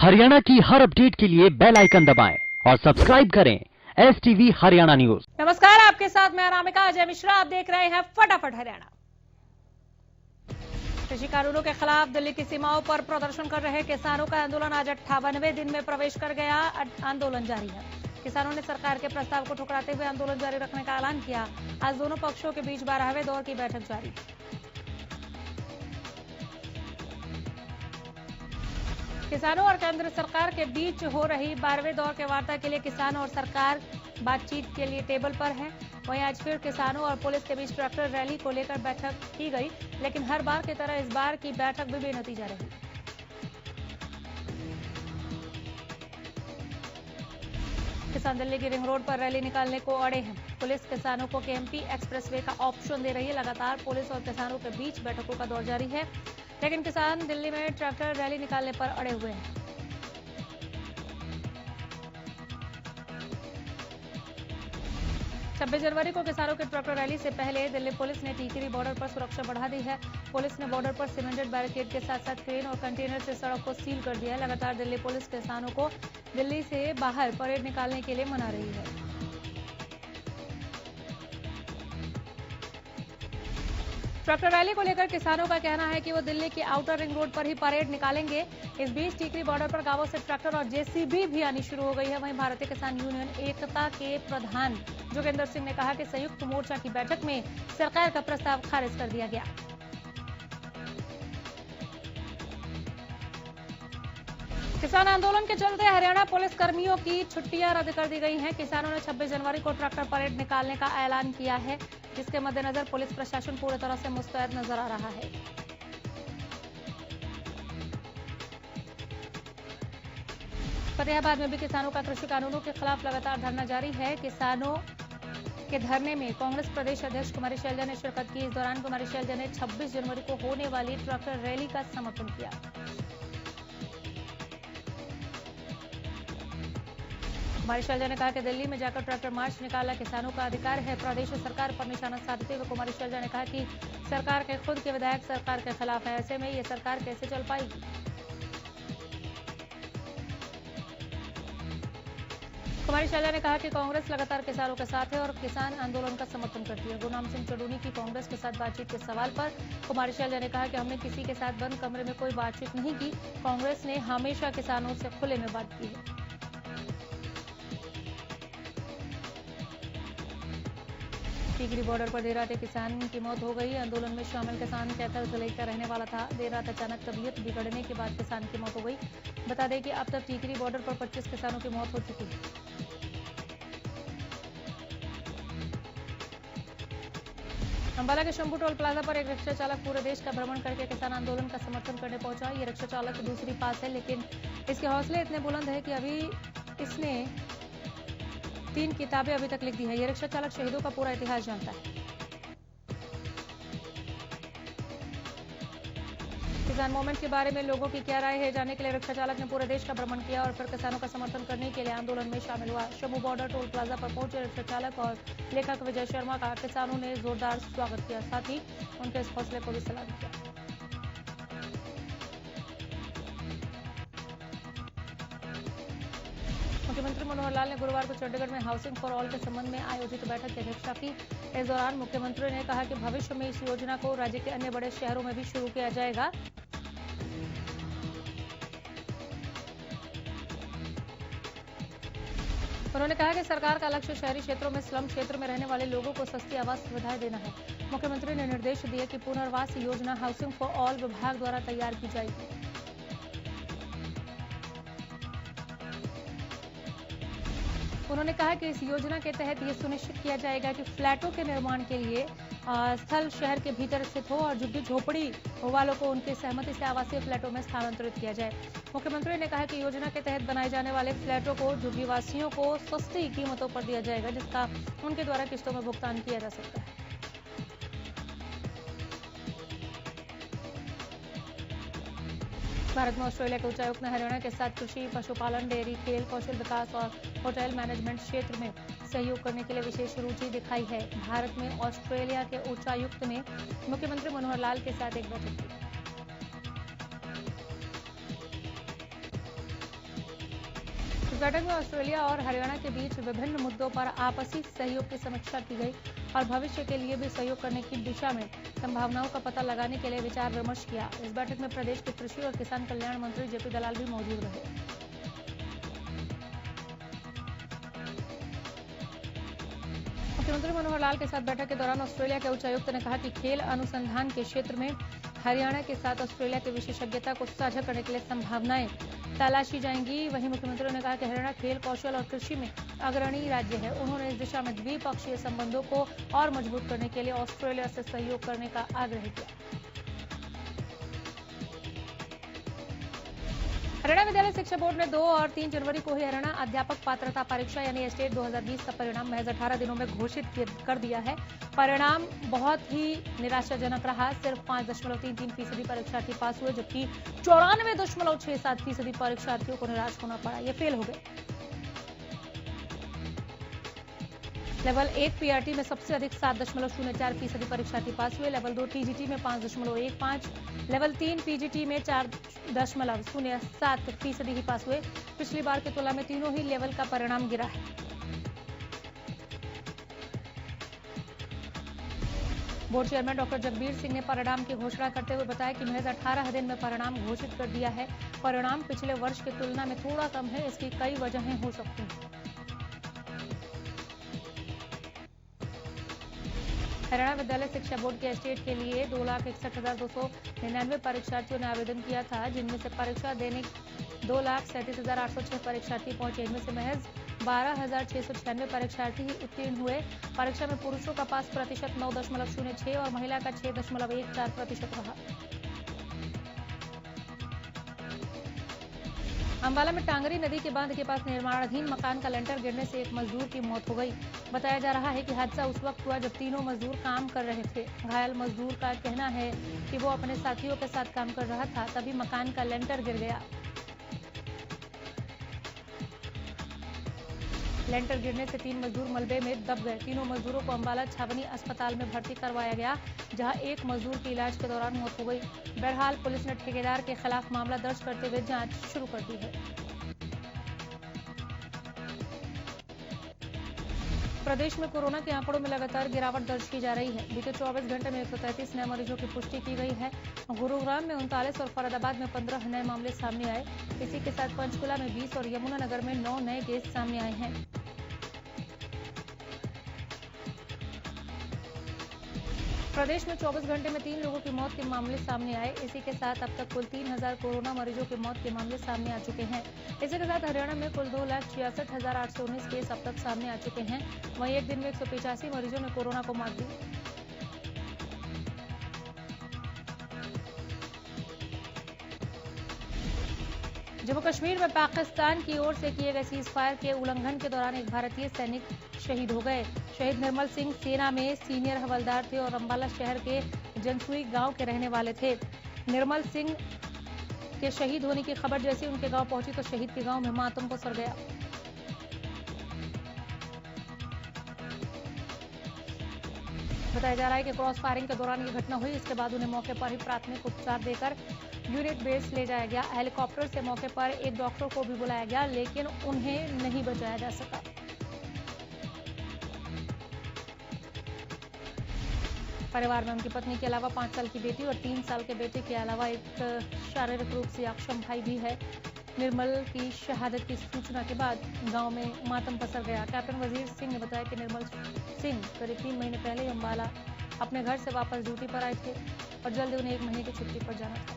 हरियाणा की हर अपडेट के लिए बेल आइकन दबाएं और सब्सक्राइब करें STV हरियाणा न्यूज। नमस्कार, आपके साथ मैं अनामिका अजय मिश्रा। आप देख रहे हैं फटाफट हरियाणा। कृषि कानूनों के खिलाफ दिल्ली की सीमाओं पर प्रदर्शन कर रहे किसानों का आंदोलन आज 58वें दिन में प्रवेश कर गया। आंदोलन जारी है। किसानों ने सरकार के प्रस्ताव को ठुकराते हुए आंदोलन जारी रखने का ऐलान किया। आज दोनों पक्षों के बीच 12वें दौर की बैठक जारी। किसानों और केंद्र सरकार के बीच हो रही 12वें दौर के वार्ता के लिए किसान और सरकार बातचीत के लिए टेबल पर है। वहीं आज फिर किसानों और पुलिस के बीच ट्रैक्टर रैली को लेकर बैठक की गई, लेकिन हर बार की तरह इस बार की बैठक भी बेनतीजा रही। किसान दिल्ली की रिंग रोड पर रैली निकालने को अड़े हैं। पुलिस किसानों को केएमपी एक्सप्रेसवे का ऑप्शन दे रही है। लगातार पुलिस और किसानों के बीच बैठकों का दौर जारी है, लेकिन किसान दिल्ली में ट्रैक्टर रैली निकालने पर अड़े हुए हैं। छब्बीस जनवरी को किसानों के ट्रैक्टर रैली से पहले दिल्ली पुलिस ने टीकरी बॉर्डर पर सुरक्षा बढ़ा दी है। पुलिस ने बॉर्डर पर सीमेंटेड बैरिकेड के साथ साथ क्रेन और कंटेनर से सड़क को सील कर दिया है। लगातार दिल्ली पुलिस किसानों को दिल्ली से बाहर परेड निकालने के लिए मना रही है। ट्रैक्टर रैली को लेकर किसानों का कहना है कि वो दिल्ली की आउटर रिंग रोड पर ही परेड निकालेंगे। इस बीच टीकरी बॉर्डर पर गांवों से ट्रैक्टर और जेसीबी भी आनी शुरू हो गई है। वहीं भारतीय किसान यूनियन एकता के प्रधान जोगेंद्र सिंह ने कहा कि संयुक्त मोर्चा की बैठक में सरकार का प्रस्ताव खारिज कर दिया गया। किसान आंदोलन के चलते हरियाणा पुलिस कर्मियों की छुट्टियां रद्द कर दी गई हैं। किसानों ने 26 जनवरी को ट्रैक्टर परेड निकालने का ऐलान किया है, जिसके मद्देनजर पुलिस प्रशासन पूरी तरह से मुस्तैद नजर आ रहा है। फतेहाबाद में भी किसानों का कृषि कानूनों के खिलाफ लगातार धरना जारी है। किसानों के धरने में कांग्रेस प्रदेश अध्यक्ष कुमारी शैलजा ने शिरकत की। इस दौरान कुमारी शैलजा ने 26 जनवरी को होने वाली ट्रैक्टर रैली का समर्थन किया। कुमारी शैलजा ने कहा कि दिल्ली में जाकर ट्रैक्टर मार्च निकालना किसानों का अधिकार है। प्रदेश सरकार पर निशाना साधते हुए कुमारी शैलजा ने कहा कि सरकार के खुद के विधायक सरकार के खिलाफ है, ऐसे में ये सरकार कैसे चल पाएगी। कुमारी शैलजा ने कहा कि कांग्रेस लगातार किसानों के साथ है और किसान आंदोलन का समर्थन करती है। गुरनाम सिंह चडूनी की कांग्रेस के साथ बातचीत के सवाल पर कुमारी शैलजा ने कहा कि हमने किसी के साथ बंद कमरे में कोई बातचीत नहीं की। कांग्रेस ने हमेशा किसानों से खुले में बात की है। टीकरी बॉर्डर पर देर रात एक किसान की मौत हो गई। आंदोलन में शामिल किसान कैथल जिले का रहने वाला था। देर रात अचानक तबीयत बिगड़ने के बाद किसान की मौत हो गई। बता दें कि अब तक टीकरी बॉर्डर पर 25 किसानों की मौत हो चुकी है। अंबाला के शंभू टोल प्लाजा पर एक रिक्शा चालक पूरे देश का भ्रमण करके किसान आंदोलन का समर्थन करने पहुंचा। ये रिक्शा चालक दूसरी पास है, लेकिन इसके हौसले इतने बुलंद है कि अभी इसने 3 किताबें अभी तक लिख दी है। ये रिक्शा चालक शहीदों का पूरा इतिहास जानता है। किसान मूवमेंट के बारे में लोगों की क्या राय है, जानने के लिए रिक्शा चालक ने पूरे देश का भ्रमण किया और फिर किसानों का समर्थन करने के लिए आंदोलन में शामिल हुआ। शंभू बॉर्डर टोल प्लाजा पर पहुंचे रिक्शा चालक और लेखक विजय शर्मा का किसानों ने जोरदार स्वागत किया, साथ ही उनके इस हौसले को भी सलाम किया। मुख्यमंत्री मनोहर लाल ने गुरुवार को चंडीगढ़ में हाउसिंग फॉर ऑल के संबंध में आयोजित बैठक की अध्यक्षता की। इस दौरान मुख्यमंत्री ने कहा कि भविष्य में इस योजना को राज्य के अन्य बड़े शहरों में भी शुरू किया जाएगा। उन्होंने कहा कि सरकार का लक्ष्य शहरी क्षेत्रों में स्लम क्षेत्र में रहने वाले लोगों को सस्ती आवास सुविधाएं देना है। मुख्यमंत्री ने निर्देश दिए कि पुनर्वास योजना हाउसिंग फॉर ऑल विभाग द्वारा तैयार की जाएगी। उन्होंने कहा कि इस योजना के तहत ये सुनिश्चित किया जाएगा कि फ्लैटों के निर्माण के लिए स्थल शहर के भीतर स्थित हो और झुग्गी झोपड़ी वालों को उनकी सहमति से आवासीय फ्लैटों में स्थानांतरित किया जाए। मुख्यमंत्री ने कहा कि योजना के तहत बनाए जाने वाले फ्लैटों को झुग्गीवासियों को सस्ती कीमतों पर दिया जाएगा, जिसका उनके द्वारा किस्तों में भुगतान किया जा सकता है। भारत में ऑस्ट्रेलिया के उच्चायुक्त ने हरियाणा के साथ कृषि, पशुपालन, डेयरी, खेल, कौशल विकास और होटल मैनेजमेंट क्षेत्र में सहयोग करने के लिए विशेष रुचि दिखाई है। भारत में ऑस्ट्रेलिया के उच्चायुक्त ने मुख्यमंत्री मनोहर लाल के साथ एक बैठक की। इस बैठक में ऑस्ट्रेलिया और हरियाणा के बीच विभिन्न मुद्दों पर आपसी सहयोग की समीक्षा की गई और भविष्य के लिए भी सहयोग करने की दिशा में संभावनाओं का पता लगाने के लिए विचार विमर्श किया। इस बैठक में प्रदेश के कृषि और किसान कल्याण मंत्री जेपी दलाल भी मौजूद रहे। मुख्यमंत्री मनोहर लाल के साथ बैठक के दौरान ऑस्ट्रेलिया के उच्चायुक्त ने कहा कि खेल अनुसंधान के क्षेत्र में हरियाणा के साथ ऑस्ट्रेलिया की विशेषज्ञता को साझा करने के लिए संभावनाएं तलाशी जाएंगी। वहीं मुख्यमंत्री ने कहा कि हरियाणा खेल, कौशल और कृषि में अग्रणी राज्य है। उन्होंने इस दिशा में द्विपक्षीय संबंधों को और मजबूत करने के लिए ऑस्ट्रेलिया से सहयोग करने का आग्रह किया। हरियाणा विद्यालय शिक्षा बोर्ड ने 2 और 3 जनवरी को ही हरियाणा अध्यापक पात्रता परीक्षा यानी स्टेट 2020 का परिणाम महज 18 दिनों में घोषित कर दिया है। परिणाम बहुत ही निराशाजनक रहा। सिर्फ 5.33% परीक्षार्थी पास हुए, जबकि 94.67% परीक्षार्थियों को निराश होना पड़ा। ये फेल हो गए। लेवल 1 पीआरटी में सबसे अधिक 7.04% परीक्षार्थी पास हुए। लेवल 2 टीजीटी में 5.15, लेवल 3 पीजीटी में 4.07% ही पास हुए। पिछली बार की तुलना में तीनों ही लेवल का परिणाम गिरा है। Board chairman doctor Jagbir Singh ने परिणाम की घोषणा करते हुए बताया कि महज 18 दिन में परिणाम घोषित कर दिया है। परिणाम पिछले वर्ष की तुलना में थोड़ा कम है। इसकी कई वजहें हो सकती हैं। हरियाणा विद्यालय शिक्षा बोर्ड के स्टेट के लिए 2,61,299 परीक्षार्थियों ने आवेदन किया था, जिनमें से परीक्षा देने 2,37,806 परीक्षार्थी पहुंचे। इनमें से महज 12,696 परीक्षार्थी ही उत्तीर्ण हुए। परीक्षा में पुरुषों का पास प्रतिशत 9.06 और महिला का 6.14% रहा। अंबाला में टांगरी नदी के बांध के पास निर्माणाधीन मकान का लेंटर गिरने से एक मजदूर की मौत हो गई। बताया जा रहा है कि हादसा उस वक्त हुआ जब तीनों मजदूर काम कर रहे थे। घायल मजदूर का कहना है कि वो अपने साथियों के साथ काम कर रहा था, तभी मकान का लेंटर गिर गया। लेंटर गिरने से 3 मजदूर मलबे में दब गए। तीनों मजदूरों को अंबाला छावनी अस्पताल में भर्ती करवाया गया, जहां एक मजदूर की इलाज के दौरान मौत हो गई। बहरहाल पुलिस ने ठेकेदार के खिलाफ मामला दर्ज करते हुए जांच शुरू कर दी है। प्रदेश में कोरोना के आंकड़ों में लगातार गिरावट दर्ज की जा रही है। बीते 24 घंटे में 133 नए मरीजों की पुष्टि की गई है। गुरुग्राम में 39 और फरीदाबाद में 15 नए मामले सामने आए। इसी के साथ पंचकुला में 20 और यमुनानगर में 9 नए केस सामने आए हैं। प्रदेश में 24 घंटे में 3 लोगों की मौत के मामले सामने आए। इसी के साथ अब तक कुल 3,000 कोरोना मरीजों की मौत के मामले सामने आ चुके हैं। इसी के साथ हरियाणा में कुल 2,66,819 केस अब तक सामने आ चुके हैं। वहीं एक दिन में 185 मरीजों ने कोरोना को मात दी। जम्मू कश्मीर में पाकिस्तान की ओर से किए गए सीज फायर के उल्लंघन के दौरान एक भारतीय सैनिक शहीद हो गए। शहीद निर्मल सिंह सेना में सीनियर हवलदार थे और अंबाला शहर के जनसुई गांव के रहने वाले थे। निर्मल सिंह के शहीद होने की खबर जैसे उनके गांव पहुंची तो शहीद के गांव में मातम पसर गया। बताया जा रहा है कि क्रॉस फायरिंग के दौरान ये घटना हुई। इसके बाद उन्हें मौके पर ही प्राथमिक उपचार देकर यूनिट बेस ले जाया गया। हेलीकॉप्टर से मौके पर एक डॉक्टर को भी बुलाया गया, लेकिन उन्हें नहीं बचाया जा सका। परिवार में उनकी पत्नी के अलावा 5 साल की बेटी और 3 साल के बेटे के अलावा एक शारीरिक रूप से अक्षम भाई भी है। निर्मल की शहादत की सूचना के बाद गांव में मातम पसर गया। कैप्टन वजीर सिंह ने बताया कि निर्मल सिंह करीब 3 महीने पहले ही अंबाला अपने घर से वापस ड्यूटी पर आए थे और जल्द उन्हें 1 महीने की छुट्टी पर जाना था।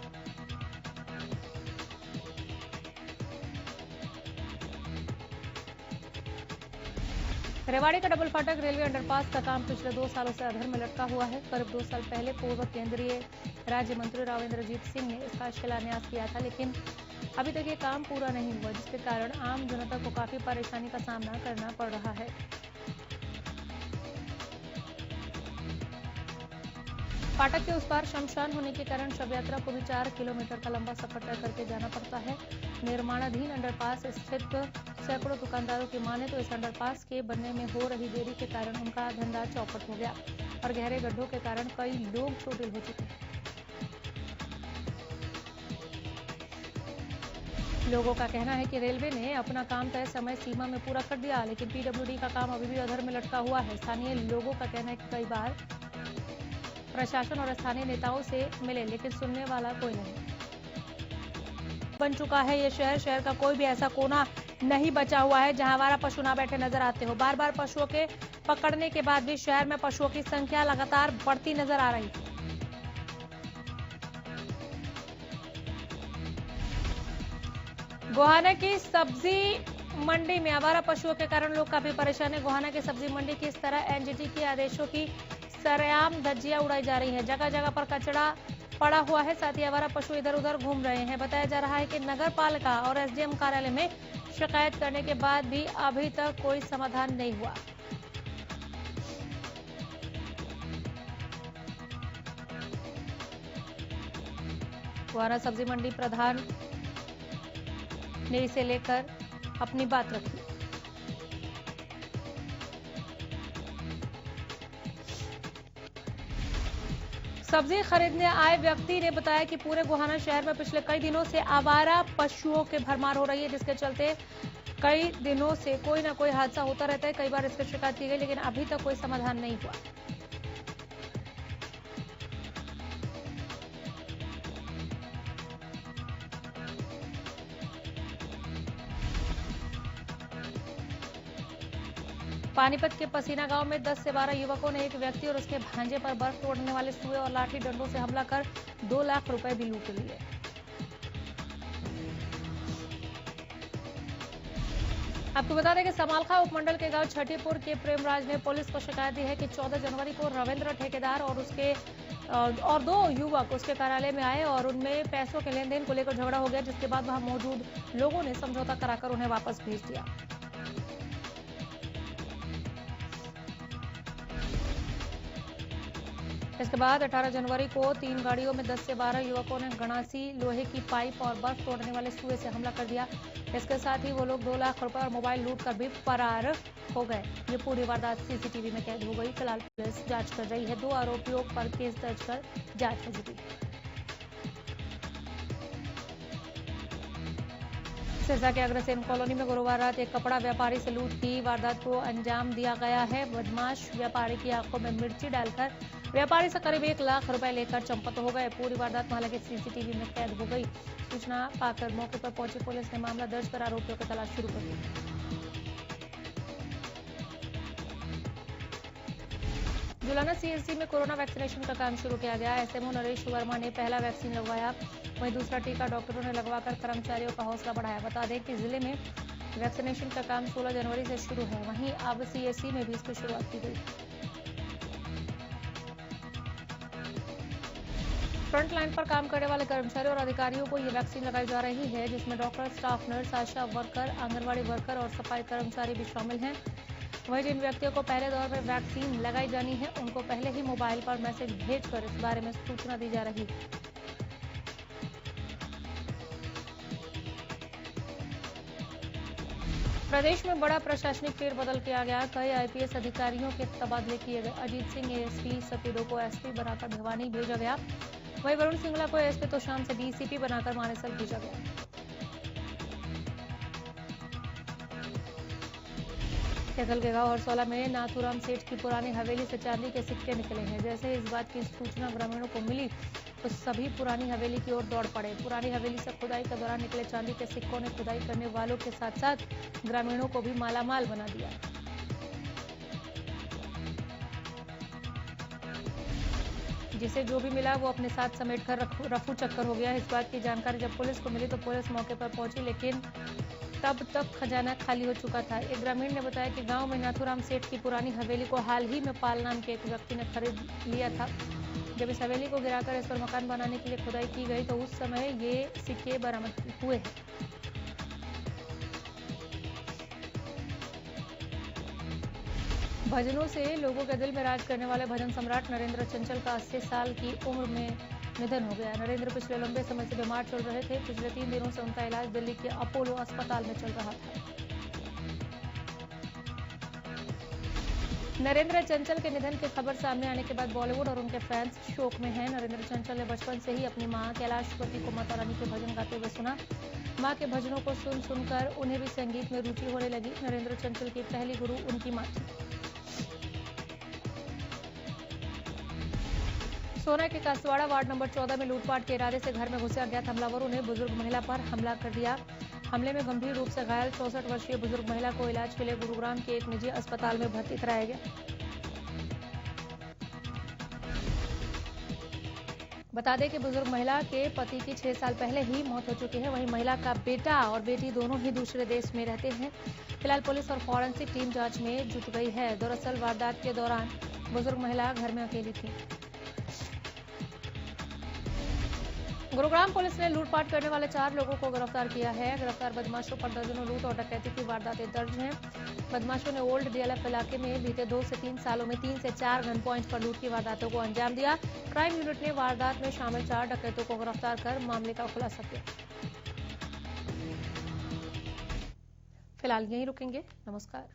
रेवाड़ी का डबल फाटक रेलवे अंडरपास का काम पिछले 2 सालों से अधर में लटका हुआ है। करीब 2 साल पहले पूर्व केंद्रीय राज्य मंत्री राव इंद्रजीत सिंह ने इसका शिलान्यास किया था, लेकिन अभी तक ये काम पूरा नहीं हुआ, जिसके कारण आम जनता को काफी परेशानी का सामना करना पड़ रहा है। फाटक के उस पार शमशान होने के कारण शव यात्रा को भी 4 किलोमीटर का लंबा सफर तय करके जाना पड़ता है। निर्माणाधीन अंडरपास स्थित सैकड़ों दुकानदारों की माने तो इस अंडरपास के बनने में हो रही देरी के कारण उनका धंधा चौपट हो गया और गहरे गड्ढों के कारण कई लोग चोटिल हो चुके हैं। लोगों का कहना है कि रेलवे ने अपना काम तय समय सीमा में पूरा कर दिया, लेकिन पीडब्ल्यूडी का काम अभी भी अधर में लटका हुआ है। स्थानीय लोगों का कहना है कि कई बार प्रशासन और स्थानीय नेताओं से मिले, लेकिन सुनने वाला कोई नहीं। बन चुका है ये शहर का कोई भी ऐसा कोना नहीं बचा हुआ है जहां आवारा पशु ना बैठे नजर आते हो। बार बार पशुओं के पकड़ने के बाद भी शहर में पशुओं की संख्या लगातार बढ़ती नजर आ रही है। गोहाना की सब्जी मंडी में आवारा पशुओं के कारण लोग काफी परेशान है। गोहाना की सब्जी मंडी की इस तरह एनजीटी के आदेशों की सरेआम धज्जियां उड़ाई जा रही है। जगह जगह पर कचरा पड़ा हुआ है, साथ ही आवारा पशु इधर उधर घूम रहे हैं। बताया जा रहा है कि नगर पालिका और एसडीएम कार्यालय में शिकायत करने के बाद भी अभी तक कोई समाधान नहीं हुआ। गोहाना सब्जी मंडी प्रधान ने इसे लेकर अपनी बात रखी। सब्जी खरीदने आए व्यक्ति ने बताया कि पूरे गोहाना शहर में पिछले कई दिनों से आवारा पशुओं के भरमार हो रही है, जिसके चलते कई दिनों से कोई ना कोई हादसा होता रहता है। कई बार इसकी शिकायत की गई, लेकिन अभी तक कोई समाधान नहीं हुआ। पानीपत के पसीना गांव में 10 से 12 युवकों ने एक व्यक्ति और उसके भांजे पर बर्फ तोड़ने वाले सुए और लाठी डंडों से हमला कर 2 लाख रुपए भी लूट लिए। आपको बता दें कि समालखा उपमंडल के गांव छठीपुर के प्रेमराज ने पुलिस को शिकायत दी है कि 14 जनवरी को रविंद्र ठेकेदार और 2 युवक उसके कार्यालय में आए और उनमें पैसों के लेन देन को लेकर झगड़ा हो गया, जिसके बाद वहां मौजूद लोगों ने समझौता कराकर उन्हें वापस भेज दिया। इसके बाद 18 जनवरी को 3 गाड़ियों में 10 से 12 युवकों ने गणासी, लोहे की पाइप और बर्फ तोड़ने वाले सुए से हमला कर दिया। इसके साथ ही वो लोग 2 लाख रुपए और मोबाइल लूट कर भी फरार हो गए। ये पूरी वारदात सीसीटीवी में कैद हो गई। फिलहाल पुलिस जांच कर रही है। 2 आरोपियों पर केस दर्ज कर जांच हो चुकी है। सिरसा के अग्रसेन कॉलोनी में गुरुवार रात एक कपड़ा व्यापारी से लूट की वारदात को अंजाम दिया गया है। बदमाश व्यापारी की आंखों में मिर्ची डालकर व्यापारी से करीब 1 लाख रुपए लेकर चंपत हो गए। पूरी वारदात मामले के सीसीटीवी में कैद हो गई। सूचना पाकर मौके पर पहुंची पुलिस ने मामला दर्ज कर आरोपियों की तलाश शुरू कर दी। जुलाना सीएससी में कोरोना वैक्सीनेशन का काम शुरू किया गया। एसएमओ नरेश वर्मा ने पहला वैक्सीन लगवाया, वहीं दूसरा टीका डॉक्टरों ने लगवाकर कर्मचारियों का हौसला बढ़ाया। बता दें कि जिले में वैक्सीनेशन का काम 16 जनवरी से शुरू है, वहीं अब सीएससी में भी इसकी शुरुआत की गई। फ्रंट लाइन पर काम करने वाले कर्मचारियों और अधिकारियों को ये वैक्सीन लगाई जा रही है, जिसमें डॉक्टर, स्टाफ नर्स, आशा वर्कर, आंगनबाड़ी वर्कर और सफाई कर्मचारी भी शामिल हैं। वहीं जिन व्यक्तियों को पहले दौर में वैक्सीन लगाई जानी है, उनको पहले ही मोबाइल पर मैसेज भेजकर इस बारे में सूचना दी जा रही है। प्रदेश में बड़ा प्रशासनिक फेरबदल किया गया। कई आईपीएस अधिकारियों के तबादले किए गए। अजीत सिंह एएसपी, सफेदों को एसपी बनाकर भिवानी भेजा गया। वहीं वरुण सिंगला को एसपी तो शाम से डीसीपी बनाकर मानेसर भेजा गया। कैथल के गांव हरसौला में नाथूराम सेठ की पुरानी हवेली से चांदी के सिक्के निकले हैं। जैसे इस बात की सूचना ग्रामीणों को मिली तो सभी पुरानी हवेली की ओर दौड़ पड़े। पुरानी हवेली से खुदाई के दौरान निकले चांदी के सिक्कों ने खुदाई करने वालों के साथ साथ ग्रामीणों को भी मालामाल बना दिया। जिसे जो भी मिला वो अपने साथ समेट कर रफू चक्कर हो गया। इस बात की जानकारी जब पुलिस को मिली तो पुलिस मौके पर पहुंची, लेकिन तब तक खजाना खाली हो चुका था। एक ग्रामीण ने बताया कि गांव में नाथूराम सेठ की पुरानी हवेली को हाल ही में पाल नाम के एक व्यक्ति ने खरीद लिया था। जब इस हवेली को गिराकर इस पर मकान बनाने के लिए खुदाई की गई तो उस समय ये सिक्के बरामद हुए हैं। भजनों से लोगों के दिल में राज करने वाले भजन सम्राट नरेंद्र चंचल का 80 साल की उम्र में निधन हो गया। नरेंद्र पिछले लंबे समय से बीमार चल रहे थे। पिछले 3 दिनों से उनका इलाज दिल्ली के अपोलो अस्पताल में चल रहा था। नरेंद्र चंचल के निधन की खबर सामने आने के बाद बॉलीवुड और उनके फैंस शोक में हैं। नरेंद्र चंचल ने बचपन से ही अपनी मां कैलाशवती को माता रानी के भजन गाते हुए सुना। मां के भजनों को सुनकर उन्हें भी संगीत में रुचि होने लगी। नरेंद्र चंचल की पहली गुरु उनकी मां थी। सोना के कासवाड़ा वार्ड नंबर 14 में लूटपाट के इरादे से घर में घुसे अज्ञात हमलावरों ने बुजुर्ग महिला पर हमला कर दिया। हमले में गंभीर रूप से घायल 64 वर्षीय बुजुर्ग महिला को इलाज के लिए गुरुग्राम के एक निजी अस्पताल में भर्ती कराया गया। बता दें कि बुजुर्ग महिला के पति की 6 साल पहले ही मौत हो चुकी है। वहीं महिला का बेटा और बेटी दोनों ही दूसरे देश में रहते हैं। फिलहाल पुलिस और फॉरेंसिक टीम जांच में जुट गई है। दरअसल वारदात के दौरान बुजुर्ग महिला घर में अकेली थी। गुरुग्राम पुलिस ने लूटपाट करने वाले 4 लोगों को गिरफ्तार किया है। गिरफ्तार बदमाशों पर दर्जनों लूट और डकैती की वारदातें दर्ज हैं। बदमाशों ने ओल्ड डीएलएफ इलाके में बीते 2 से 3 सालों में 3 से 4 गन पॉइंट पर लूट की वारदातों को अंजाम दिया। क्राइम यूनिट ने वारदात में शामिल 4 डकैतों को गिरफ्तार कर मामले का खुलासा किया। फिलहाल यहीं रुकेंगे। नमस्कार।